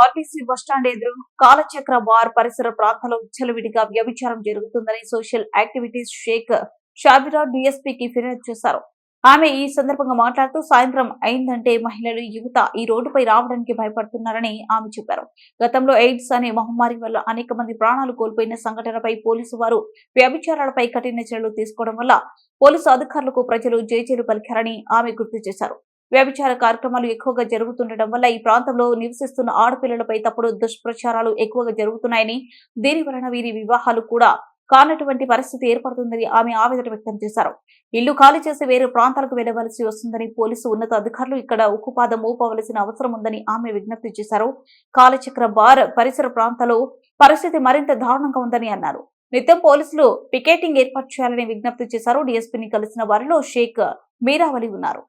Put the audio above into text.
RTC bus stand ఎదురు కాలచక్ర bar పరిసర ప్రాంతాల్లో విచ్చలవిడిగా వ్యభిచారం జరుగుతుందని సోషల్ యాక్టివిటీస్ షేక్ షాబిరా డీఎస్పీకి ఫిర్యాదు చేశారు. ఆమె ఈ సందర్భంగా మాట్లాడుతూ సాయంత్రం అయిందంటే మహిళలు, యువత ఈ రోడ్డుపై రావడానికి భయపడుతున్నారని ఆమె చెప్పారు. గతంలో ఎయిడ్స్ అనే మహమ్మారి వల్ల అనేక మంది ప్రాణాలు కోల్పోయిన సంఘటనపై పోలీసు వారు వ్యభిచారాలపై కఠిన చర్యలు తీసుకోవడం వల్ల పోలీసు అధికారులకు ప్రజలు జేజేలు పలికారని ఆమె గుర్తు చేశారు. వ్యభిచార కార్యక్రమాలు ఎక్కువగా జరుగుతుండటం వల్ల ఈ ప్రాంతంలో నివసిస్తున్న ఆడపిల్లలపై తప్పుడు దుష్ప్రచారాలు ఎక్కువగా జరుగుతున్నాయని, దీని వలన వీరి వివాహాలు కూడా కానటువంటి పరిస్థితి ఏర్పడుతుందని ఆమె ఆవేదన వ్యక్తం చేశారు. ఇల్లు ఖాళీ చేసి వేరే ప్రాంతాలకు వెళ్లవలసి వస్తుందని పోలీసు ఉన్నత అధికారులు ఇక్కడ ఉక్కుపాదం మోపవలసిన అవసరం ఉందని ఆమె విజ్ఞప్తి చేశారు. కాలచక్ర బార్ పరిసర ప్రాంతాల్లో పరిస్థితి మరింత దారుణంగా ఉందని అన్నారు. నిత్యం పోలీసులు పికెటింగ్ ఏర్పాటు చేయాలని విజ్ఞప్తి చేశారు. డీఎస్పీని కలిసిన వారిలో షేక్ మీరావలి ఉన్నారు.